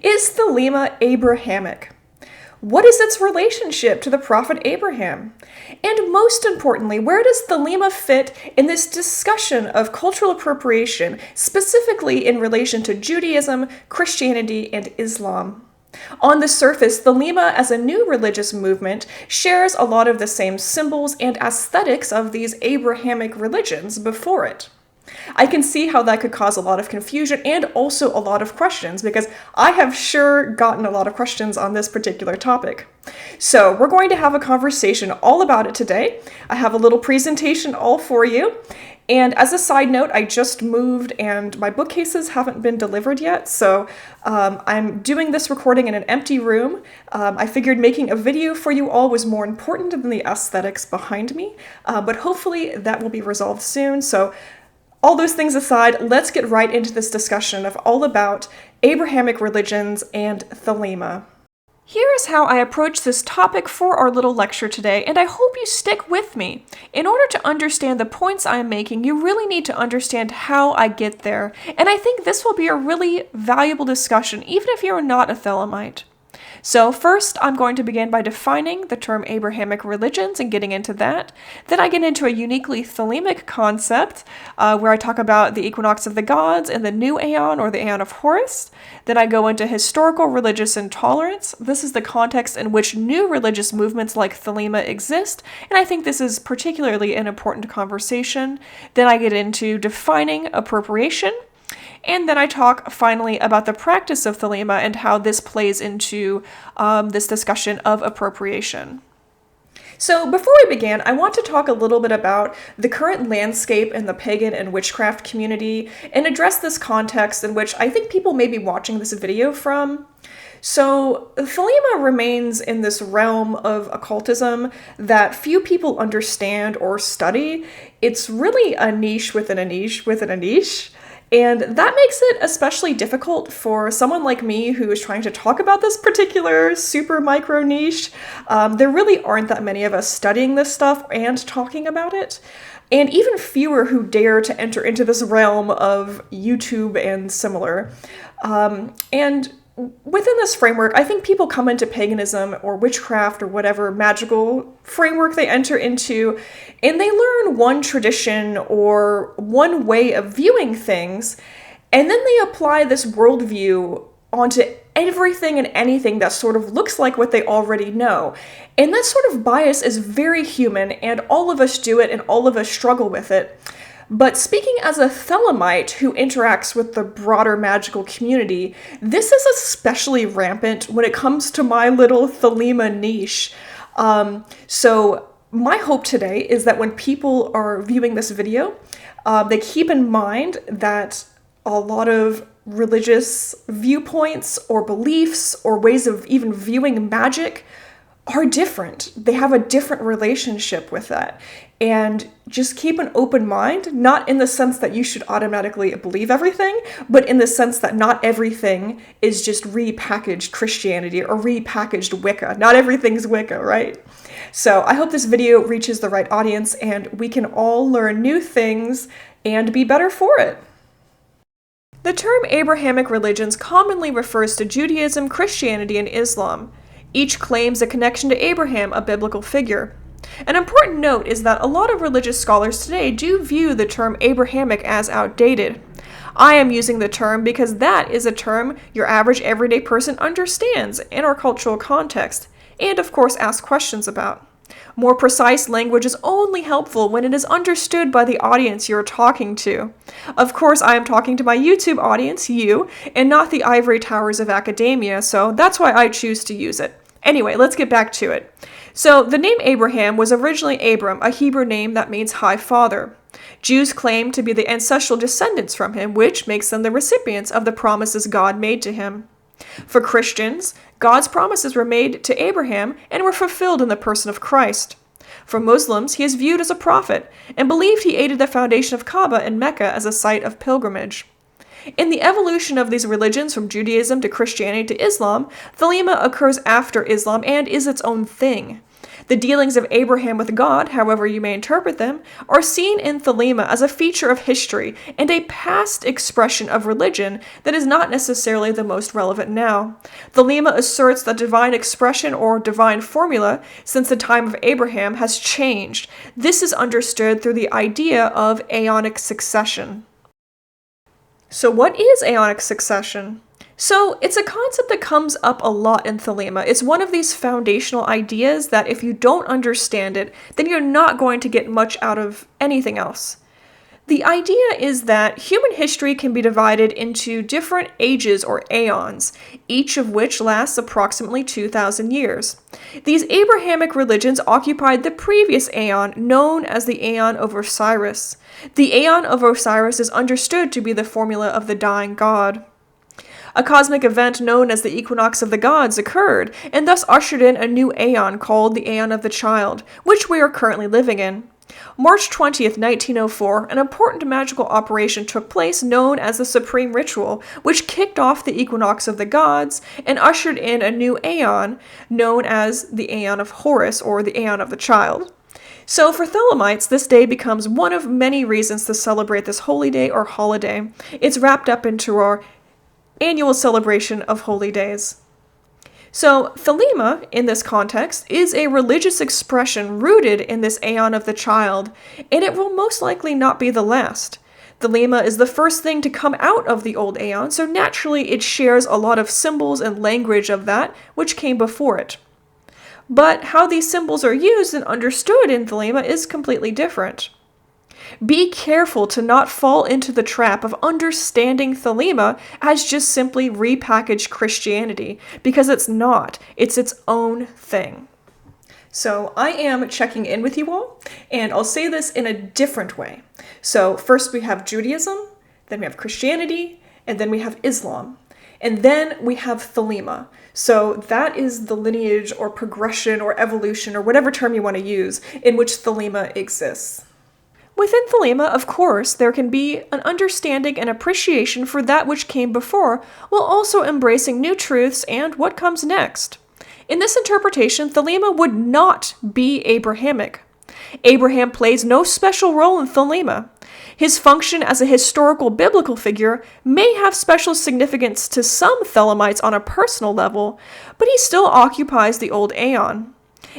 is Thelema Abrahamic? What is its relationship to the prophet Abraham? And most importantly, where does Thelema fit in this discussion of cultural appropriation, specifically in relation to Judaism, Christianity, and Islam? On the surface, Thelema as a new religious movement shares a lot of the same symbols and aesthetics of these Abrahamic religions before it. I can see how that could cause a lot of confusion and also a lot of questions, because I have sure gotten a lot of questions on this particular topic. So we're going to have a conversation all about it today. I have a little presentation all for you. And as a side note, I just moved and my bookcases haven't been delivered yet, so I'm doing this recording in an empty room. I figured making a video for you all was more important than the aesthetics behind me, but hopefully that will be resolved soon. So all those things aside, let's get right into this discussion of all about Abrahamic religions and Thelema. Here is how I approach this topic for our little lecture today, and I hope you stick with me. In order to understand the points I am making, you really need to understand how I get there, and I think this will be a really valuable discussion, even if you're not a Thelemite. So first, I'm going to begin by defining the term Abrahamic religions and getting into that. Then I get into a uniquely Thelemic concept, where I talk about the Equinox of the gods and the new Aeon, or the Aeon of Horus. Then I go into historical religious intolerance. This is the context in which new religious movements like Thelema exist, and I think this is particularly an important conversation. Then I get into defining appropriation. And then I talk finally about the practice of Thelema and how this plays into this discussion of appropriation. So before we begin, I want to talk a little bit about the current landscape in the pagan and witchcraft community and address this context in which I think people may be watching this video from. So Thelema remains in this realm of occultism that few people understand or study. It's really a niche within a niche within a niche. And that makes it especially difficult for someone like me who is trying to talk about this particular super micro niche. There really aren't that many of us studying this stuff and talking about it, and even fewer who dare to enter into this realm of YouTube and similar. And within this framework, I think people come into paganism or witchcraft or whatever magical framework they enter into, and they learn one tradition or one way of viewing things, and then they apply this worldview onto everything and anything that sort of looks like what they already know. And that sort of bias is very human, and all of us do it, and all of us struggle with it. But speaking as a Thelemite who interacts with the broader magical community, this is especially rampant when it comes to my little Thelema niche. So my hope today is that when people are viewing this video, they keep in mind that a lot of religious viewpoints or beliefs or ways of even viewing magic are different. They have a different relationship with that. And just keep an open mind, not in the sense that you should automatically believe everything, but in the sense that not everything is just repackaged Christianity or repackaged Wicca. Not everything's Wicca, right? So I hope this video reaches the right audience and we can all learn new things and be better for it. The term Abrahamic religions commonly refers to Judaism, Christianity, and Islam. Each claims a connection to Abraham, a biblical figure. An important note is that a lot of religious scholars today do view the term Abrahamic as outdated. I am using the term because that is a term your average everyday person understands in our cultural context, and of course asks questions about. More precise language is only helpful when it is understood by the audience you're talking to. Of course, I am talking to my YouTube audience, you, and not the ivory towers of academia, so that's why I choose to use it. Anyway, let's get back to it. So, the name Abraham was originally Abram, a Hebrew name that means high father. Jews claim to be the ancestral descendants from him, which makes them the recipients of the promises God made to him. For Christians, God's promises were made to Abraham and were fulfilled in the person of Christ. For Muslims, he is viewed as a prophet and believed he aided the foundation of Kaaba in Mecca as a site of pilgrimage. In the evolution of these religions from Judaism to Christianity to Islam, Thelema occurs after Islam and is its own thing. The dealings of Abraham with God, however you may interpret them, are seen in Thelema as a feature of history and a past expression of religion that is not necessarily the most relevant now. Thelema asserts that divine expression or divine formula since the time of Abraham has changed. This is understood through the idea of Aeonic succession. So what is Aeonic succession? So it's a concept that comes up a lot in Thelema. It's one of these foundational ideas that if you don't understand it, then you're not going to get much out of anything else. The idea is that human history can be divided into different ages or aeons, each of which lasts approximately 2,000 years. These Abrahamic religions occupied the previous aeon, known as the Aeon of Osiris. The Aeon of Osiris is understood to be the formula of the dying god. A cosmic event known as the Equinox of the Gods occurred, and thus ushered in a new aeon called the Aeon of the Child, which we are currently living in. March 20th, 1904, an important magical operation took place known as the Supreme Ritual, which kicked off the Equinox of the Gods and ushered in a new aeon known as the Aeon of Horus, or the Aeon of the Child. So for Thelemites, this day becomes one of many reasons to celebrate this holy day or holiday. It's wrapped up into our annual celebration of holy days. So, Thelema, in this context, is a religious expression rooted in this Aeon of the Child, and it will most likely not be the last. Thelema is the first thing to come out of the old Aeon, so naturally it shares a lot of symbols and language of that which came before it. But how these symbols are used and understood in Thelema is completely different. Be careful to not fall into the trap of understanding Thelema as just simply repackaged Christianity, because it's not. It's its own thing. So I am checking in with you all, and I'll say this in a different way. So first we have Judaism, then we have Christianity, and then we have Islam. And then we have Thelema. So that is the lineage or progression or evolution or whatever term you want to use in which Thelema exists. Within Thelema, of course, there can be an understanding and appreciation for that which came before, while also embracing new truths and what comes next. In this interpretation, Thelema would not be Abrahamic. Abraham plays no special role in Thelema. His function as a historical biblical figure may have special significance to some Thelemites on a personal level, but he still occupies the old Aeon.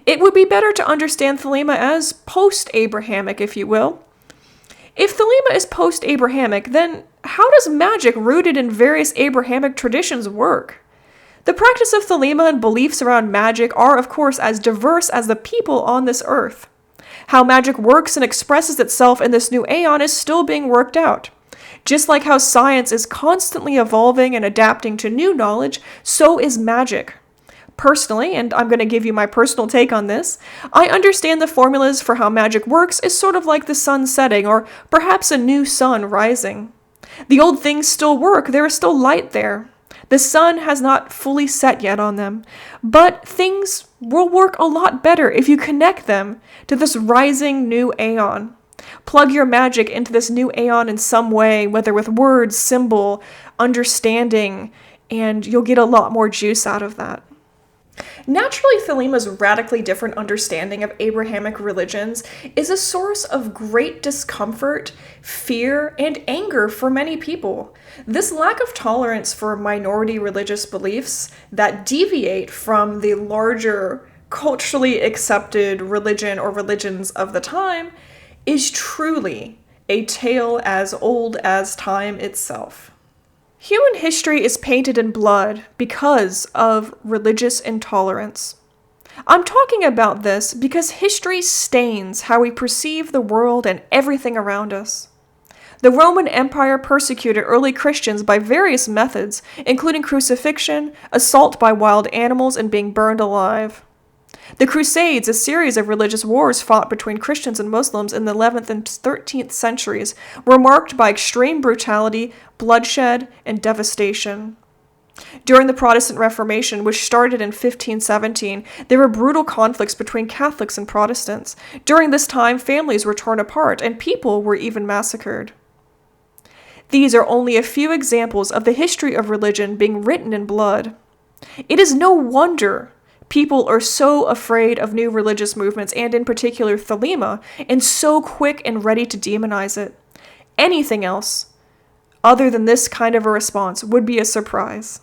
It would be better to understand Thelema as post-Abrahamic, if you will. If Thelema is post-Abrahamic, then how does magic rooted in various Abrahamic traditions work? The practice of Thelema and beliefs around magic are, of course, as diverse as the people on this earth. How magic works and expresses itself in this new aeon is still being worked out. Just like how science is constantly evolving and adapting to new knowledge, so is magic. Personally, and I'm going to give you my personal take on this, I understand the formulas for how magic works is sort of like the sun setting or perhaps a new sun rising. The old things still work, there is still light there. The sun has not fully set yet on them, but things will work a lot better if you connect them to this rising new aeon. Plug your magic into this new aeon in some way, whether with words, symbol, understanding, and you'll get a lot more juice out of that. Naturally, Thelema's radically different understanding of Abrahamic religions is a source of great discomfort, fear, and anger for many people. This lack of tolerance for minority religious beliefs that deviate from the larger, culturally accepted religion or religions of the time is truly a tale as old as time itself. Human history is painted in blood because of religious intolerance. I'm talking about this because history stains how we perceive the world and everything around us. The Roman Empire persecuted early Christians by various methods, including crucifixion, assault by wild animals, and being burned alive. The Crusades, a series of religious wars fought between Christians and Muslims in the 11th and 13th centuries, were marked by extreme brutality, bloodshed, and devastation. During the Protestant Reformation, which started in 1517, there were brutal conflicts between Catholics and Protestants. During this time, families were torn apart, and people were even massacred. These are only a few examples of the history of religion being written in blood. It is no wonder people are so afraid of new religious movements, and in particular Thelema, and so quick and ready to demonize it. Anything else, other than this kind of a response, would be a surprise.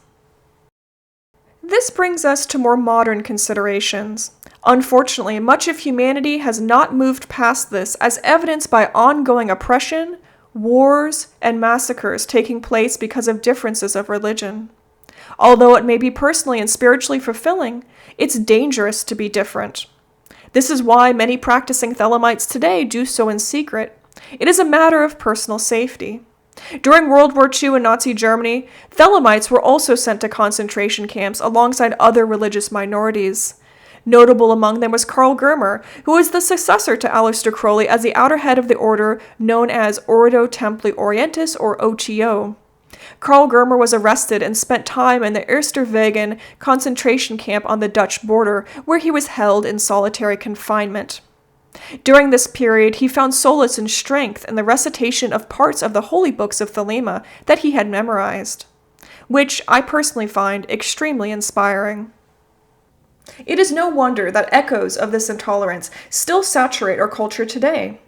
This brings us to more modern considerations. Unfortunately, much of humanity has not moved past this, as evidenced by ongoing oppression, wars, and massacres taking place because of differences of religion. Although it may be personally and spiritually fulfilling, it's dangerous to be different. This is why many practicing Thelemites today do so in secret. It is a matter of personal safety. During World War II in Nazi Germany, Thelemites were also sent to concentration camps alongside other religious minorities. Notable among them was Karl Germer, who was the successor to Aleister Crowley as the outer head of the order known as Ordo Templi Orientis, or OTO. Karl Germer was arrested and spent time in the Oosterwegen concentration camp on the Dutch border, where he was held in solitary confinement. During this period, he found solace and strength in the recitation of parts of the holy books of Thelema that he had memorized, which I personally find extremely inspiring. It is no wonder that echoes of this intolerance still saturate our culture today.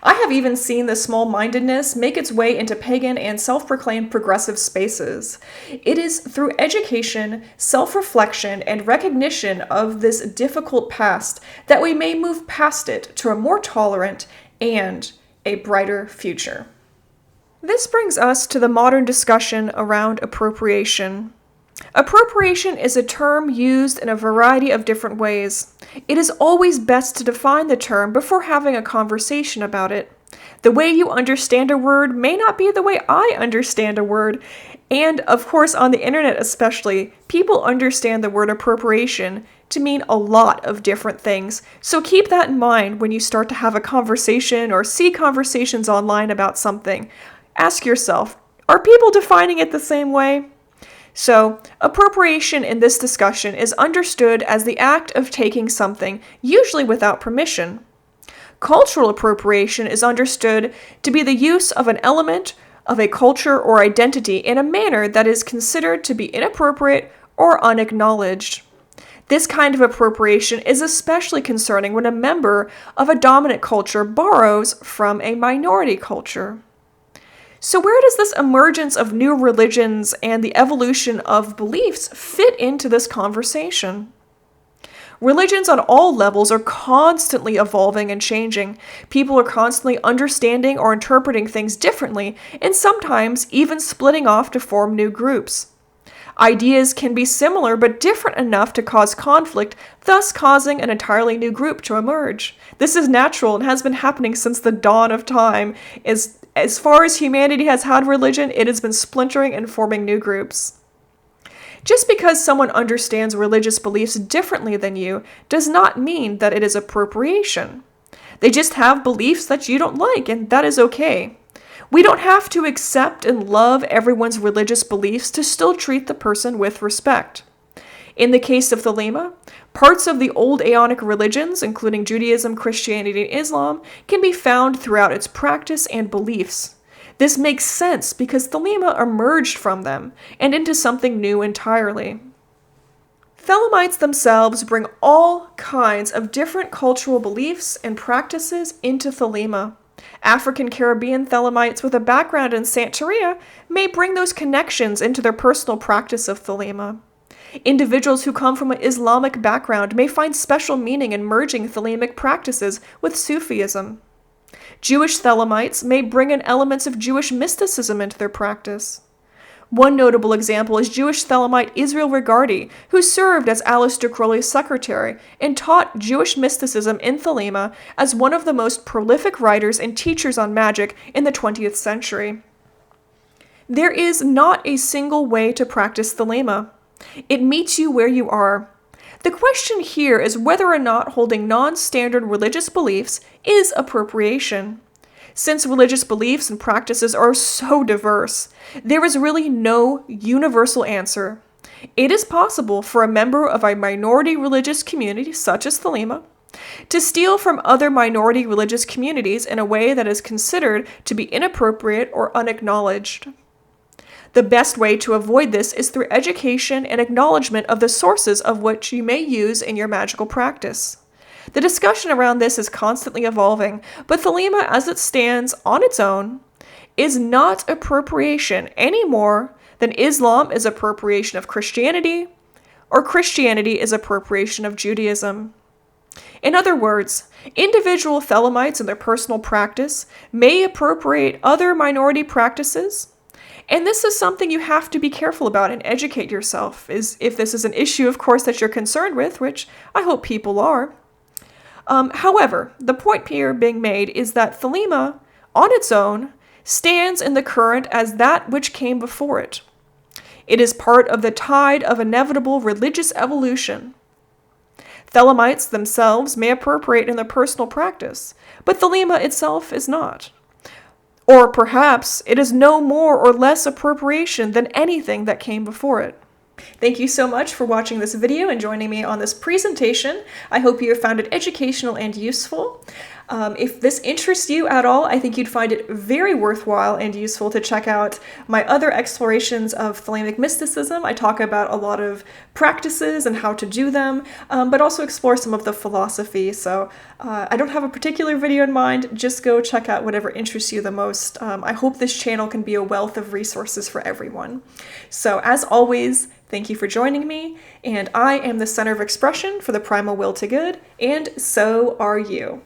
I have even seen this small-mindedness make its way into pagan and self-proclaimed progressive spaces. It is through education, self-reflection, and recognition of this difficult past that we may move past it to a more tolerant and a brighter future. This brings us to the modern discussion around appropriation. Appropriation is a term used in a variety of different ways. It is always best to define the term before having a conversation about it. The way you understand a word may not be the way I understand a word, and of course on the internet especially, people understand the word appropriation to mean a lot of different things, so keep that in mind when you start to have a conversation or see conversations online about something. Ask yourself, are people defining it the same way? So, appropriation in this discussion is understood as the act of taking something, usually without permission. Cultural appropriation is understood to be the use of an element of a culture or identity in a manner that is considered to be inappropriate or unacknowledged. This kind of appropriation is especially concerning when a member of a dominant culture borrows from a minority culture. So where does this emergence of new religions and the evolution of beliefs fit into this conversation? Religions on all levels are constantly evolving and changing. People are constantly understanding or interpreting things differently, and sometimes even splitting off to form new groups. Ideas can be similar but different enough to cause conflict, thus causing an entirely new group to emerge. This is natural and has been happening since the dawn of time. As far as humanity has had religion, it has been splintering and forming new groups. Just because someone understands religious beliefs differently than you does not mean that it is appropriation. They just have beliefs that you don't like, and that is okay. We don't have to accept and love everyone's religious beliefs to still treat the person with respect. In the case of Thelema, parts of the old Aeonic religions, including Judaism, Christianity, and Islam, can be found throughout its practice and beliefs. This makes sense because Thelema emerged from them and into something new entirely. Thelemites themselves bring all kinds of different cultural beliefs and practices into Thelema. African Caribbean Thelemites with a background in Santeria may bring those connections into their personal practice of Thelema. Individuals who come from an Islamic background may find special meaning in merging Thelemic practices with Sufism. Jewish Thelemites may bring in elements of Jewish mysticism into their practice. One notable example is Jewish Thelemite Israel Regardi, who served as Aleister Crowley's secretary and taught Jewish mysticism in Thelema as one of the most prolific writers and teachers on magic in the 20th century. There is not a single way to practice Thelema. It meets you where you are. The question here is whether or not holding non-standard religious beliefs is appropriation. Since religious beliefs and practices are so diverse, there is really no universal answer. It is possible for a member of a minority religious community, such as Thelema, To steal from other minority religious communities in a way that is considered to be inappropriate or unacknowledged. The best way to avoid this is through education and acknowledgement of the sources of which you may use in your magical practice. The discussion around this is constantly evolving, but Thelema, as it stands on its own, is not appropriation any more than Islam is appropriation of Christianity, or Christianity is appropriation of Judaism. In other words, individual Thelemites in their personal practice may appropriate other minority practices, and this is something you have to be careful about and educate yourself, if this is an issue, of course, that you're concerned with, which I hope people are. However, the point here being made is that Thelema, on its own, stands in the current as that which came before it. It is part of the tide of inevitable religious evolution. Thelemites themselves may appropriate in their personal practice, but Thelema itself is not. Or perhaps it is no more or less appropriation than anything that came before it. Thank you so much for watching this video and joining me on this presentation. I hope you have found it educational and useful. If this interests you at all, I think you'd find it very worthwhile and useful to check out my other explorations of Thelemic mysticism. I talk about a lot of practices and how to do them, but also explore some of the philosophy. So I don't have a particular video in mind, just go check out whatever interests you the most. I hope this channel can be a wealth of resources for everyone. So as always, thank you for joining me, and I am the center of expression for the primal will to good, and so are you.